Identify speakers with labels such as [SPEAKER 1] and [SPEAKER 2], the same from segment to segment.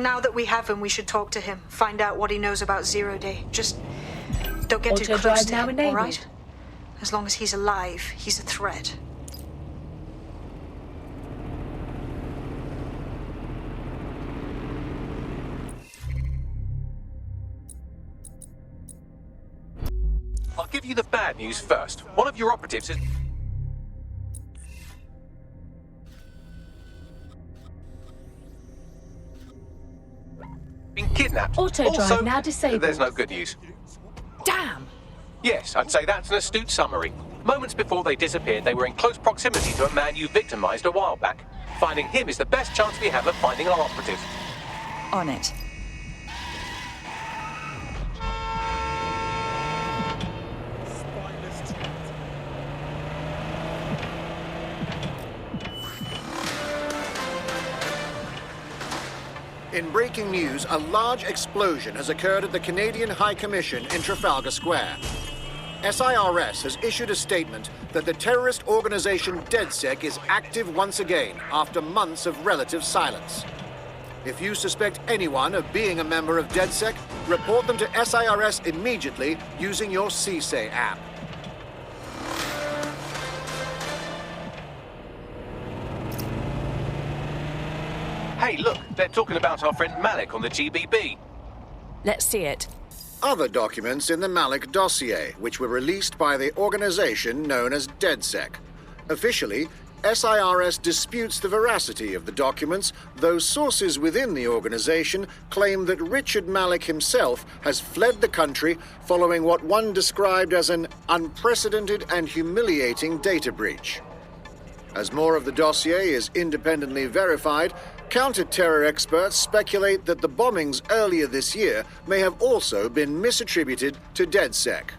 [SPEAKER 1] Now that we have him, we should talk to him. Find out what he knows about Zero Day. Just don't get too close to him, all right? As long as he's alive, he's a threat.
[SPEAKER 2] I'll give you the bad news first. One of your operatives has been kidnapped.
[SPEAKER 3] Auto-drive now disabled.
[SPEAKER 2] There's no good news.
[SPEAKER 3] Damn!
[SPEAKER 2] Yes, I'd say that's an astute summary. Moments before they disappeared, they were in close proximity to a man you victimized a while back. Finding him is the best chance we have of finding our operative.
[SPEAKER 4] On it.
[SPEAKER 5] In breaking news, a large explosion has occurred at the Canadian High Commission in Trafalgar Square. SIRS has issued a statement that the terrorist organization DedSec is active once again after months of relative silence. If you suspect anyone of being a member of DedSec, report them to SIRS immediately using your CSAY app.
[SPEAKER 2] Hey, look, they're talking about our friend Malik on the GBB.
[SPEAKER 4] Let's see it.
[SPEAKER 5] Other documents in the Malik dossier, which were released by the organization known as DedSec. Officially, SIRS disputes the veracity of the documents, though sources within the organization claim that Richard Malik himself has fled the country following what one described as an unprecedented and humiliating data breach. As more of the dossier is independently verified, counter-terror experts speculate that the bombings earlier this year may have also been misattributed to DedSec.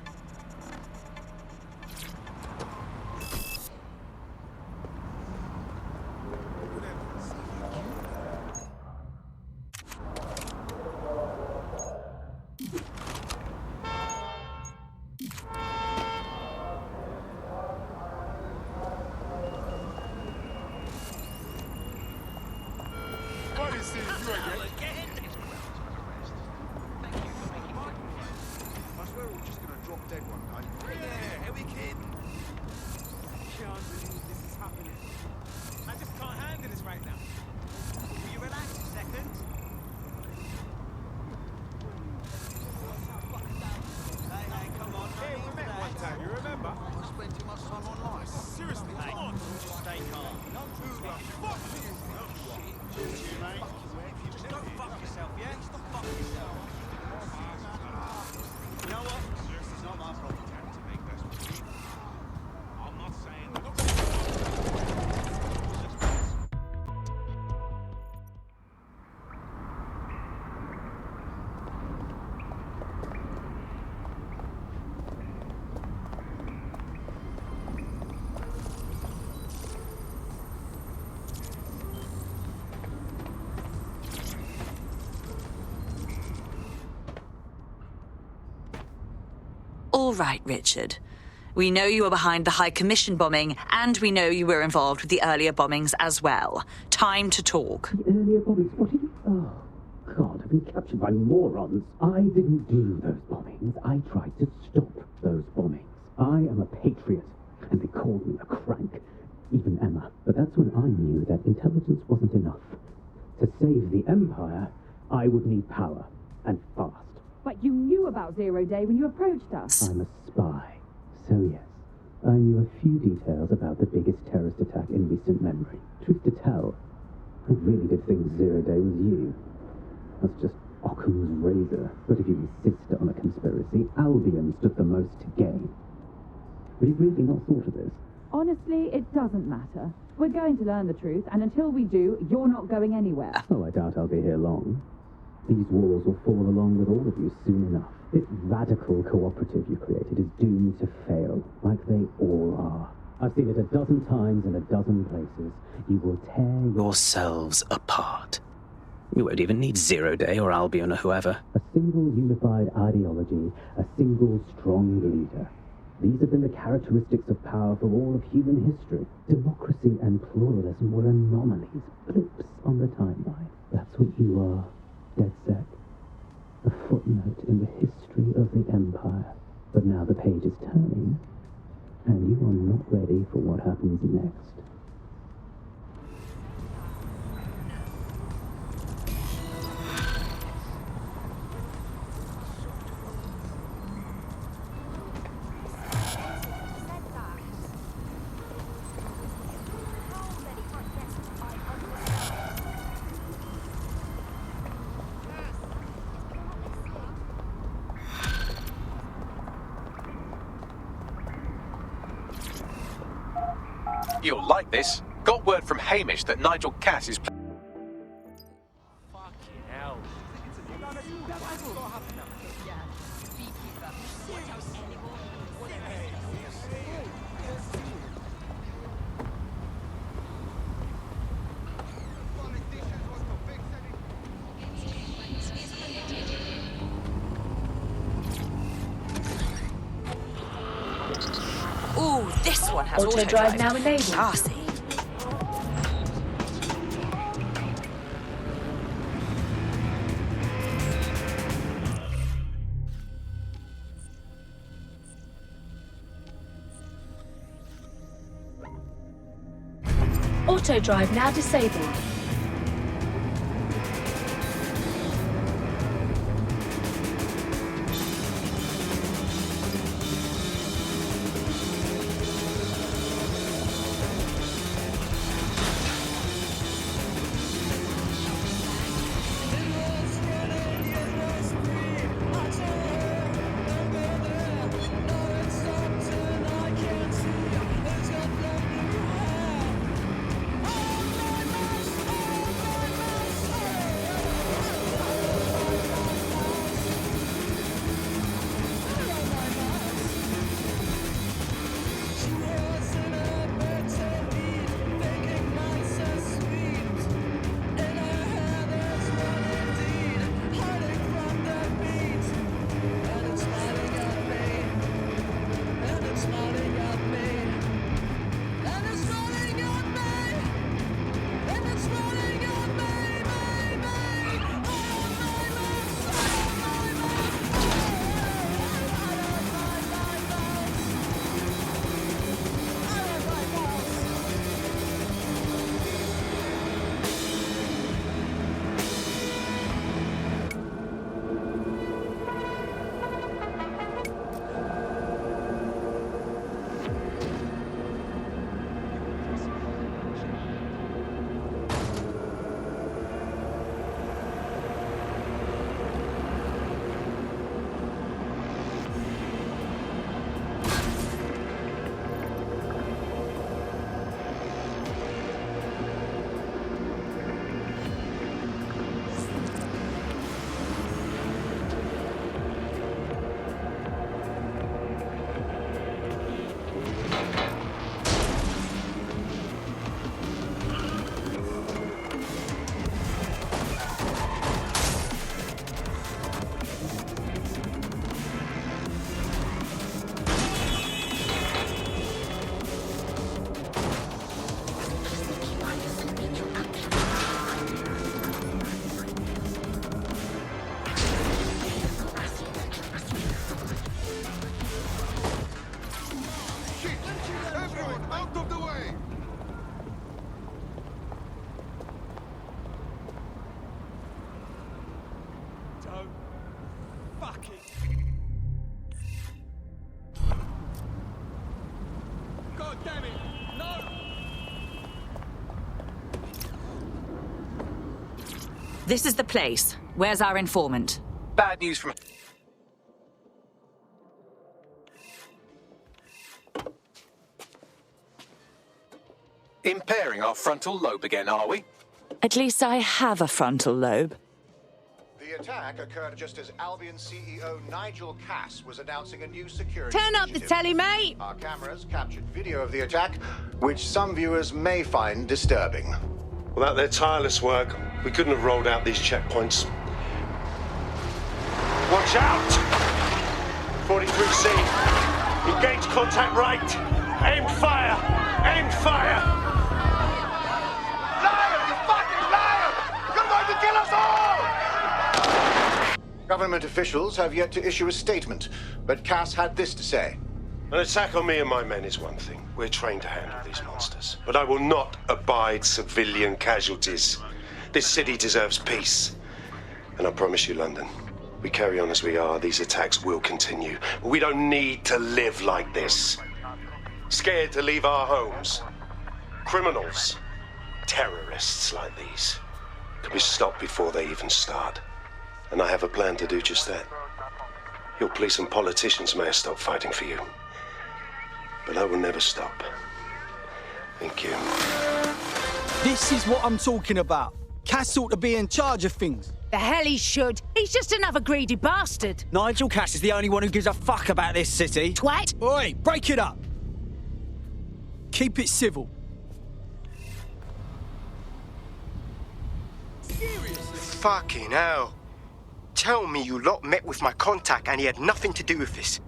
[SPEAKER 4] All right, Richard. We know you were behind the High Commission bombing, and we know you were involved with the earlier bombings as well. Time to talk.
[SPEAKER 6] The earlier bombings? What are you... Oh, God, I've been captured by morons. I didn't do those bombings. I tried to stop those bombings. I am a patriot, and they called me a crank. Even Emma. But that's when I knew that intelligence wasn't enough. To save the Empire, I would need power, and fast.
[SPEAKER 3] But you knew about Zero Day when you approached us.
[SPEAKER 6] I'm a spy. So yes, I knew a few details about the biggest terrorist attack in recent memory. Truth to tell, I really did think Zero Day was you. That's just Occam's razor. But if you insist on a conspiracy, Albion stood the most to gain. We've really not thought of this.
[SPEAKER 3] Honestly, it doesn't matter. We're going to learn the truth, and until we do, you're not going anywhere.
[SPEAKER 6] Oh, I doubt I'll be here long. These walls will fall along with all of you soon enough. This radical cooperative you created is doomed to fail, like they all are. I've seen it a dozen times in a dozen places. You will tear
[SPEAKER 7] yourselves apart. You won't even need Zero Day or Albion or whoever.
[SPEAKER 6] A single unified ideology, a single strong leader. These have been the characteristics of power for all of human history. Democracy and pluralism were anomalies, blips on the timeline. That's what you are. DedSec. A footnote in the history of the Empire. But now the page is turning, and you are not ready for what happens next.
[SPEAKER 2] You'll like this. Got word from Hamish that Nigel Cass is...
[SPEAKER 4] Ooh, this one has
[SPEAKER 3] Auto-drive now enabled.
[SPEAKER 4] Classy.
[SPEAKER 3] Auto-drive now disabled.
[SPEAKER 4] This is the place. Where's our informant?
[SPEAKER 2] Bad news from... Impairing our frontal lobe again, are we?
[SPEAKER 4] At least I have a frontal lobe.
[SPEAKER 5] The attack occurred just as Albion CEO Nigel Cass was announcing a new security
[SPEAKER 8] Turn up the
[SPEAKER 5] initiative.
[SPEAKER 8] telly, mate!
[SPEAKER 5] Our cameras captured video of the attack, which some viewers may find disturbing.
[SPEAKER 9] Without their tireless work, we couldn't have rolled out these checkpoints. Watch out! 43C. Engage contact right. Aim fire! Aim fire!
[SPEAKER 5] Liar! You fucking liar! You're going to kill us all! Government officials have yet to issue a statement, but Cass had this to say.
[SPEAKER 9] An attack on me and my men is one thing. We're trained to handle these monsters. But I will not abide civilian casualties. This city deserves peace. And I promise you, London, we carry on as we are, these attacks will continue. We don't need to live like this. Scared to leave our homes. Criminals, terrorists like these, can be stopped before they even start. And I have a plan to do just that. Your police and politicians may have stopped fighting for you. But I will never stop. Thank you.
[SPEAKER 8] This is what I'm talking about. Cass ought to be in charge of things.
[SPEAKER 10] The hell he should. He's just another greedy bastard.
[SPEAKER 8] Nigel Cass is the only one who gives a fuck about this city.
[SPEAKER 10] Twat.
[SPEAKER 8] Oi, break it up. Keep it civil.
[SPEAKER 11] Fucking hell. Tell me you lot met with my contact and he had nothing to do with this.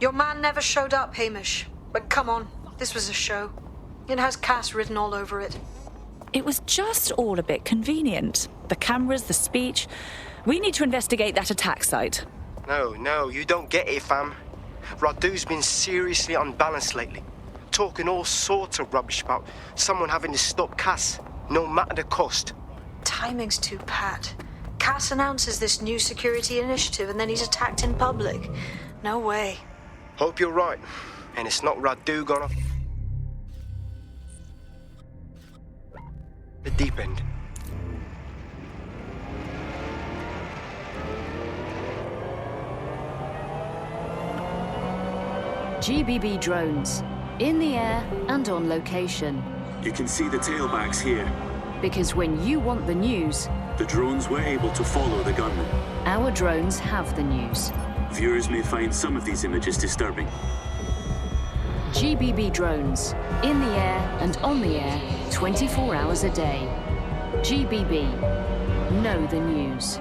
[SPEAKER 1] Your man never showed up, Hamish. But come on, this was a show. It has Cass written all over it.
[SPEAKER 4] It was just all a bit convenient. The cameras, the speech. We need to investigate that attack site.
[SPEAKER 11] No, you don't get it, fam. Radu's been seriously unbalanced lately. Talking all sorts of rubbish about someone having to stop Cass, no matter the cost.
[SPEAKER 1] Timing's too pat. Cass announces this new security initiative and then he's attacked in public. No way.
[SPEAKER 11] Hope you're right. And it's not Radu gone off the deep end.
[SPEAKER 12] GBB drones. In the air and on location.
[SPEAKER 13] You can see the tailbacks here.
[SPEAKER 12] Because when you want the news,
[SPEAKER 13] the drones were able to follow the gunman.
[SPEAKER 12] Our drones have the news.
[SPEAKER 13] Viewers may find some of these images disturbing.
[SPEAKER 12] GBB drones. In the air and on the air, 24 hours a day. GBB. Know the news.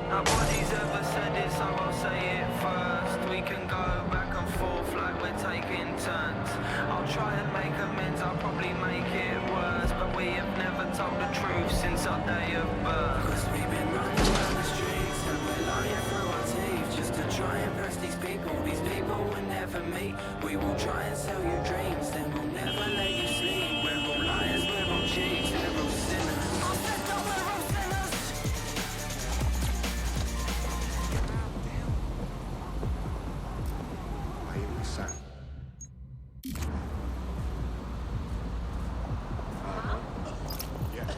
[SPEAKER 14] Nobody's ever said it, so I'll say it first. We can go back and forth like we're taking turns. I'll try and make amends, I'll probably make it worse. But we have never told the truth since our day of birth. Cause we've been running around the streets and we're lying through our teeth just to try and press these people. These people will never meet. We will try and sell you dreams, then we'll never let you sleep. We're all liars, we're all cheats, we're all sinners. I said that we're all sinners.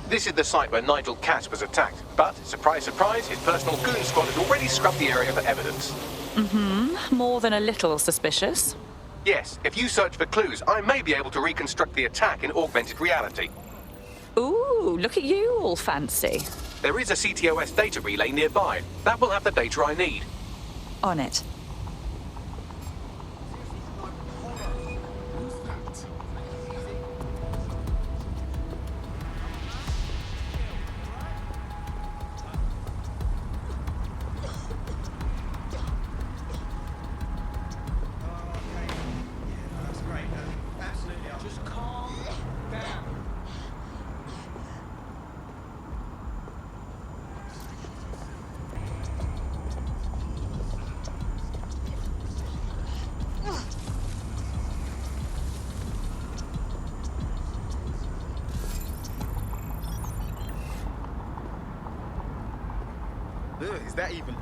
[SPEAKER 2] This is the site where Nigel Cass was attacked, but, surprise, surprise, his personal goon squad had already scrubbed the area for evidence.
[SPEAKER 4] More than a little suspicious.
[SPEAKER 2] Yes, if you search for clues, I may be able to reconstruct the attack in augmented reality.
[SPEAKER 4] Ooh, look at you, all fancy.
[SPEAKER 2] There is a CTOS data relay nearby. That will have the data I need.
[SPEAKER 4] On it.
[SPEAKER 11] Is that even?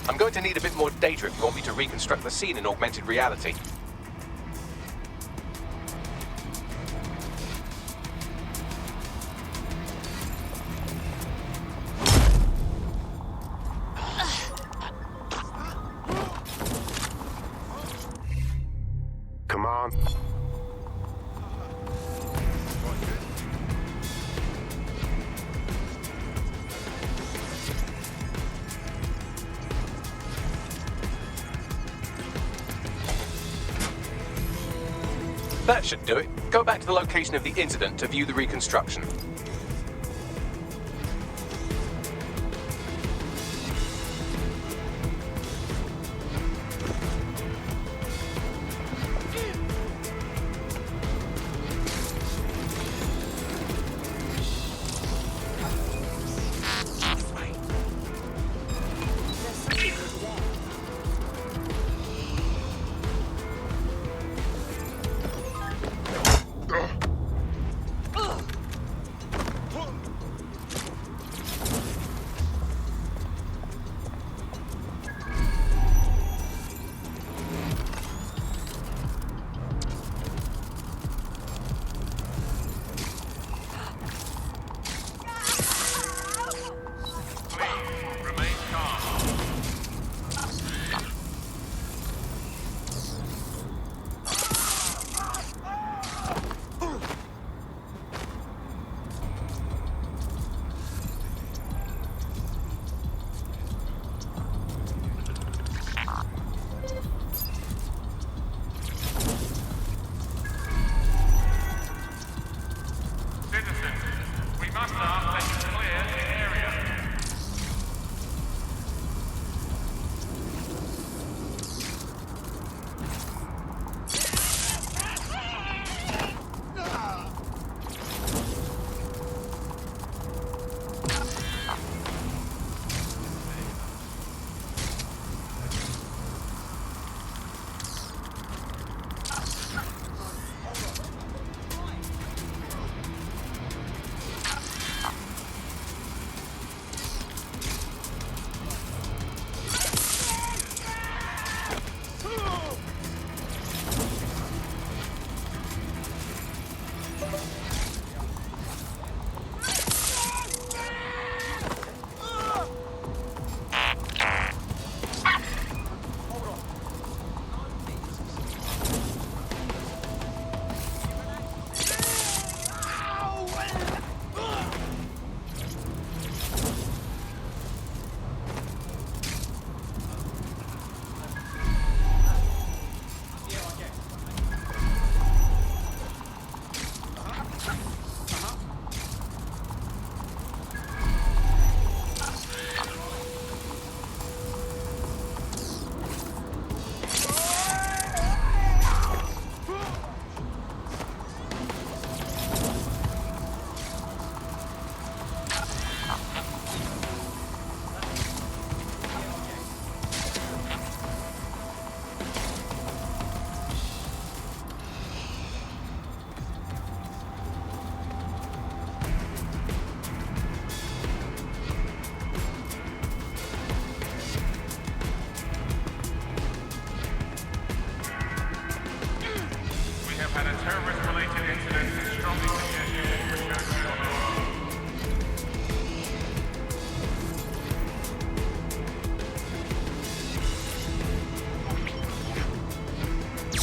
[SPEAKER 2] I'm going to need a bit more data if you want me to reconstruct the scene in augmented reality.
[SPEAKER 9] Come on.
[SPEAKER 2] That should do it. Go back to the location of the incident to view the reconstruction.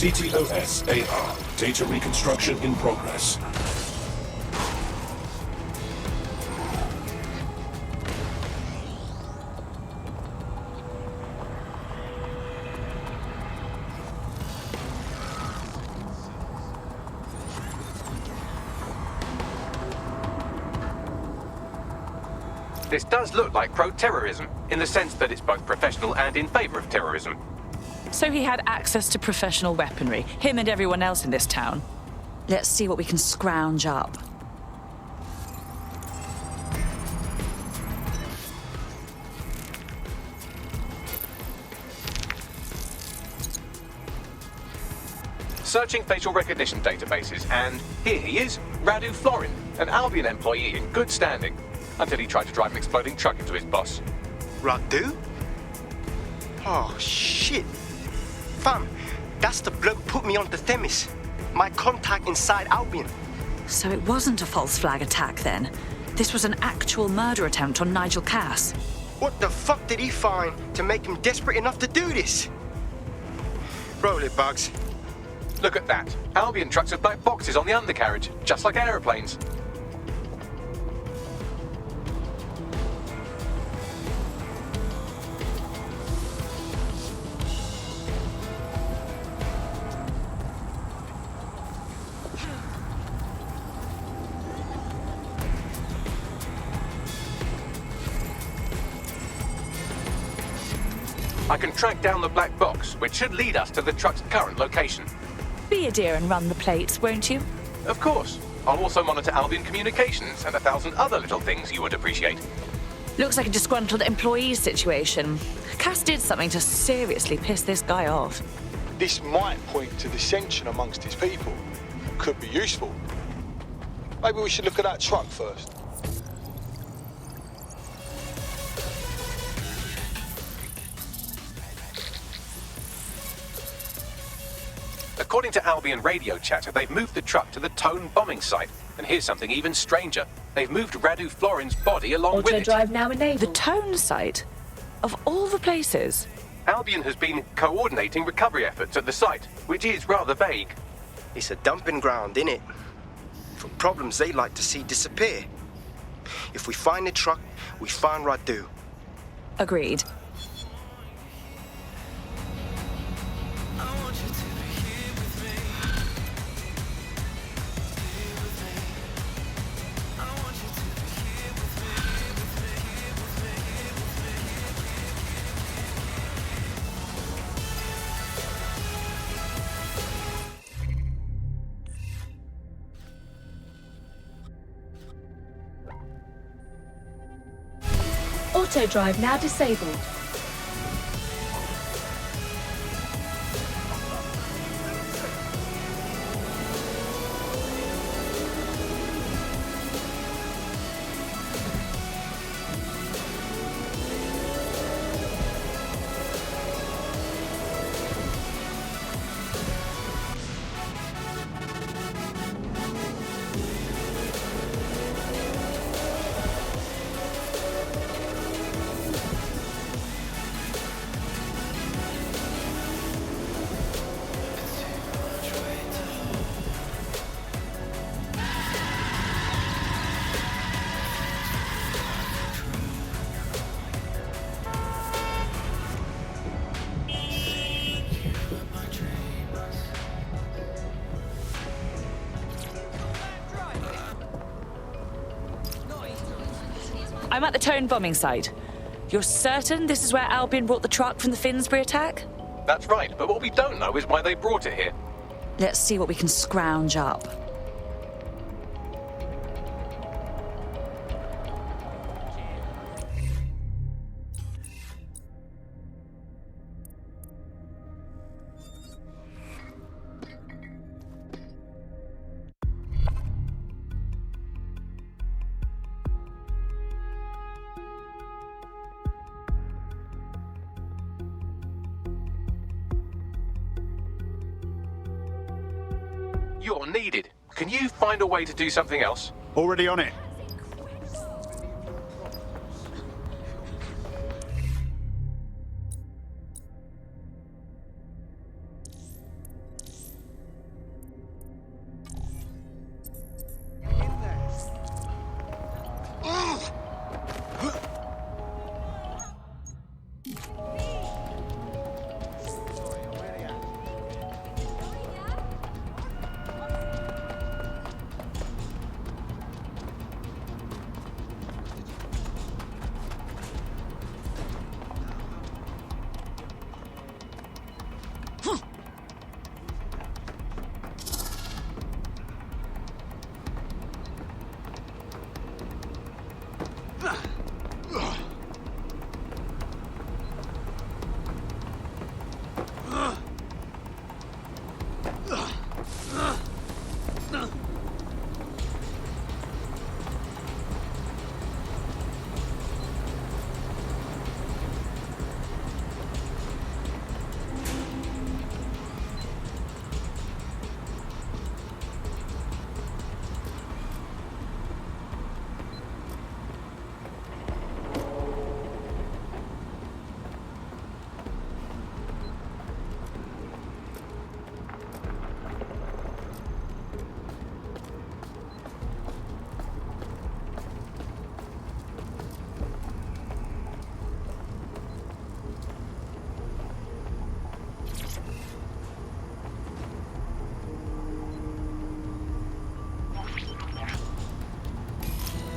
[SPEAKER 15] CTOS-AR. Data reconstruction in progress.
[SPEAKER 2] This does look like pro-terrorism, in the sense that it's both professional and in favor of terrorism.
[SPEAKER 4] So he had access to professional weaponry, him and everyone else in this town. Let's see what we can scrounge up.
[SPEAKER 2] Searching facial recognition databases, and here he is, Radu Florin, an Albion employee in good standing, until he tried to drive an exploding truck into his boss.
[SPEAKER 11] Radu? Oh, shit. Fam, that's the bloke put me onto Themis. My contact inside Albion.
[SPEAKER 4] So it wasn't a false flag attack then? This was an actual murder attempt on Nigel Cass.
[SPEAKER 11] What the fuck did he find to make him desperate enough to do this? Roll it, Bugs.
[SPEAKER 2] Look at that. Albion trucks have black boxes on the undercarriage, just like aeroplanes. I can track down the black box, which should lead us to the truck's current location.
[SPEAKER 4] Be a dear and run the plates, won't you?
[SPEAKER 2] Of course. I'll also monitor Albion communications and 1,000 other little things you would appreciate.
[SPEAKER 4] Looks like a disgruntled employee situation. Cass did something to seriously piss this guy off.
[SPEAKER 16] This might point to dissension amongst his people. Could be useful. Maybe we should look at that truck first.
[SPEAKER 2] According to Albion radio chatter, they've moved the truck to the Tone bombing site. And here's something even stranger. They've moved Radu Florin's body along with it.
[SPEAKER 4] Auto drive now enabled. The Tone site? Of all the places?
[SPEAKER 2] Albion has been coordinating recovery efforts at the site, which is rather vague.
[SPEAKER 11] It's a dumping ground, innit? For problems they like to see disappear. If we find the truck, we find Radu.
[SPEAKER 4] Agreed.
[SPEAKER 17] Auto drive now disabled.
[SPEAKER 4] I'm at the Tone bombing site. You're certain this is where Albion brought the truck from the Finsbury attack?
[SPEAKER 2] That's right, but what we don't know is why they brought it here.
[SPEAKER 4] Let's see what we can scrounge up.
[SPEAKER 2] You're needed. Can you find a way to do something else?
[SPEAKER 18] Already on it.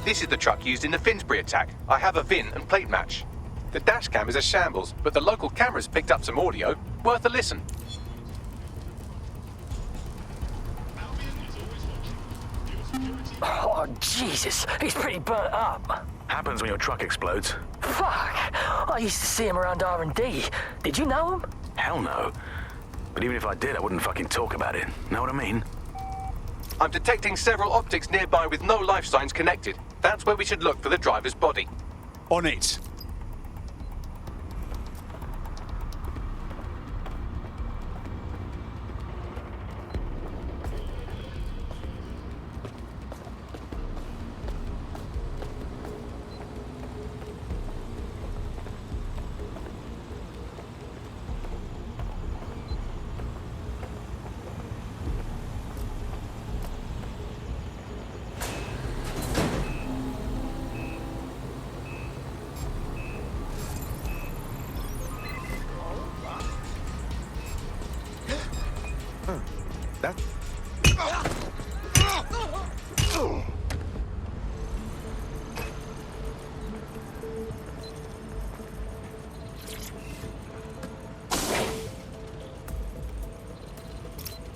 [SPEAKER 2] This is the truck used in the Finsbury attack. I have a VIN and plate match. The dash cam is a shambles, but the local cameras picked up some audio. Worth a listen.
[SPEAKER 18] Oh, Jesus, he's pretty burnt up.
[SPEAKER 19] Happens when your truck explodes.
[SPEAKER 18] Fuck! I used to see him around R&D. Did you know him?
[SPEAKER 19] Hell no. But even if I did, I wouldn't fucking talk about it. Know what I mean?
[SPEAKER 2] I'm detecting several optics nearby with no life signs connected. That's where we should look for the driver's body.
[SPEAKER 8] On it.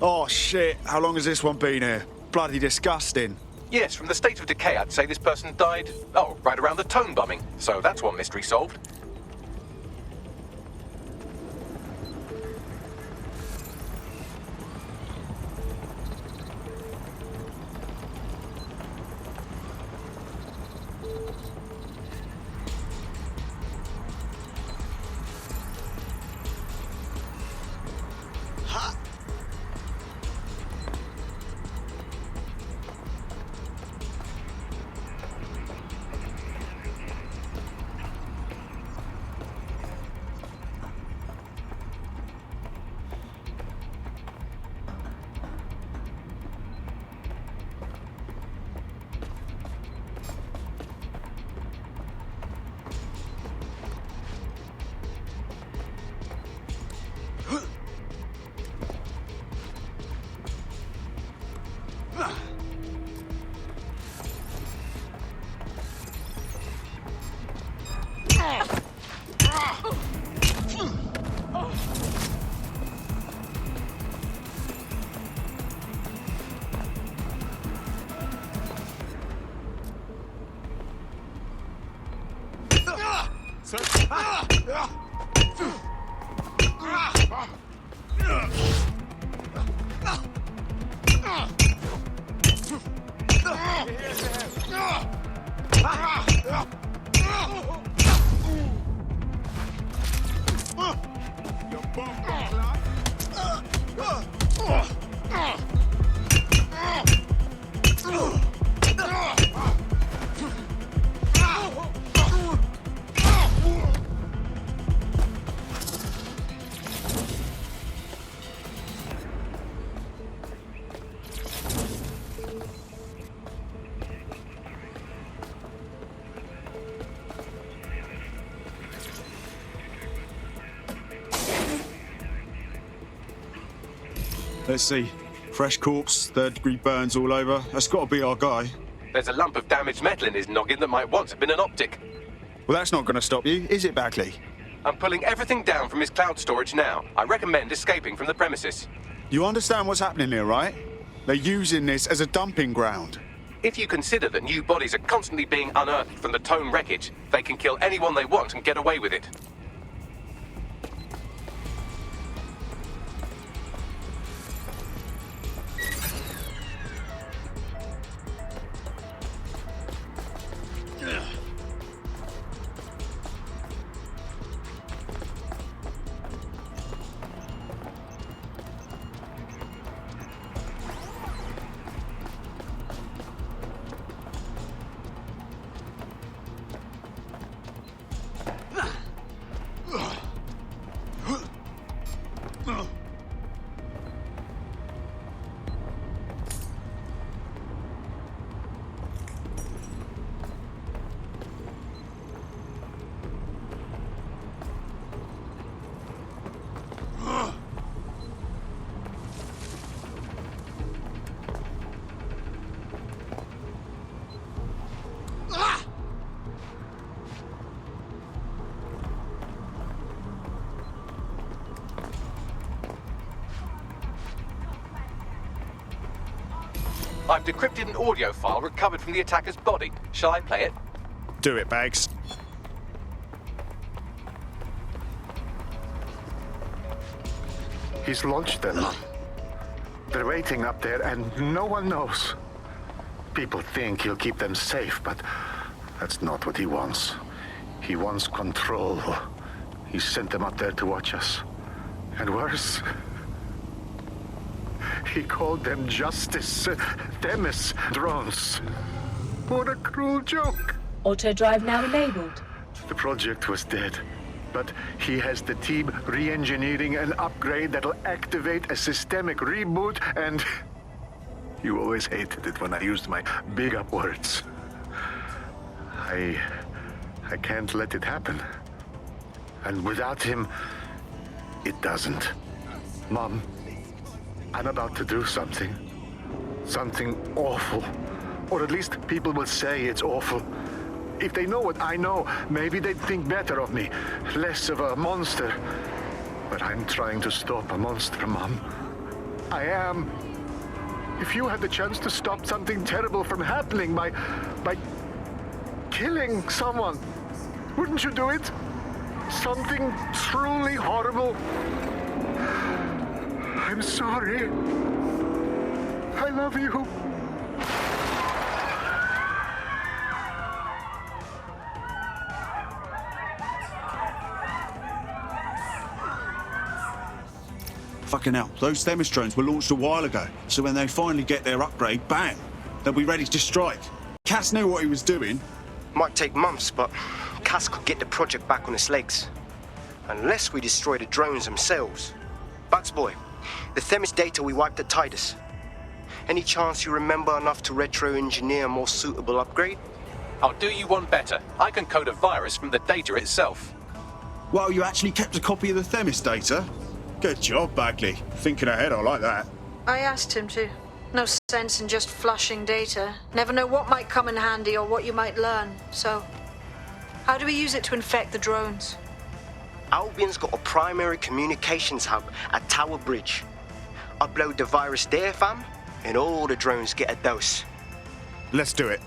[SPEAKER 8] Oh, shit. How long has this one been here? Bloody disgusting.
[SPEAKER 2] Yes, from the state of decay, I'd say this person died, right around the tone bombing. So that's one mystery solved.
[SPEAKER 8] Let's see. Fresh corpse, third-degree burns all over. That's got to be our guy.
[SPEAKER 2] There's a lump of damaged metal in his noggin that might once have been an optic.
[SPEAKER 8] Well, that's not going to stop you, is it, Bagley?
[SPEAKER 2] I'm pulling everything down from his cloud storage now. I recommend escaping from the premises.
[SPEAKER 8] You understand what's happening here, right? They're using this as a dumping ground.
[SPEAKER 2] If you consider that new bodies are constantly being unearthed from the Tone wreckage, they can kill anyone they want and get away with it. I've decrypted an audio file recovered from the attacker's body. Shall I play it?
[SPEAKER 20] Do it, Bags.
[SPEAKER 21] He's launched them. They're waiting up there and no one knows. People think he'll keep them safe, but that's not what he wants. He wants control. He sent them up there to watch us. And worse, he called them Justice, Themis drones. What a cruel joke.
[SPEAKER 17] Auto drive now enabled.
[SPEAKER 21] The project was dead, but he has the team re-engineering an upgrade that'll activate a systemic reboot, and you always hated it when I used my big up words. I can't let it happen. And without him, it doesn't. Mom, I'm about to do something. Something awful. Or at least people will say it's awful. If they know what I know, maybe they'd think better of me. Less of a monster. But I'm trying to stop a monster, Mom. I am. If you had the chance to stop something terrible from happening by killing someone, wouldn't you do it? Something truly horrible. I'm sorry. I love you.
[SPEAKER 20] Fucking hell, those Themis drones were launched a while ago, so when they finally get their upgrade, bang, they'll be ready to strike. Cass knew what he was doing.
[SPEAKER 11] Might take months, but Cass could get the project back on its legs. Unless we destroy the drones themselves. Bugs boy, the Themis data we wiped at Titus. Any chance you remember enough to retro-engineer a more suitable upgrade?
[SPEAKER 2] I'll do you one better. I can code a virus from the data itself.
[SPEAKER 20] Well, you actually kept a copy of the Themis data? Good job, Bagley. Thinking ahead, I like that.
[SPEAKER 1] I asked him to. No sense in just flushing data. Never know what might come in handy or what you might learn. So, how do we use it to infect the drones?
[SPEAKER 11] Albion's got a primary communications hub at Tower Bridge. Upload the virus there, fam, and all the drones get a dose.
[SPEAKER 20] Let's do it.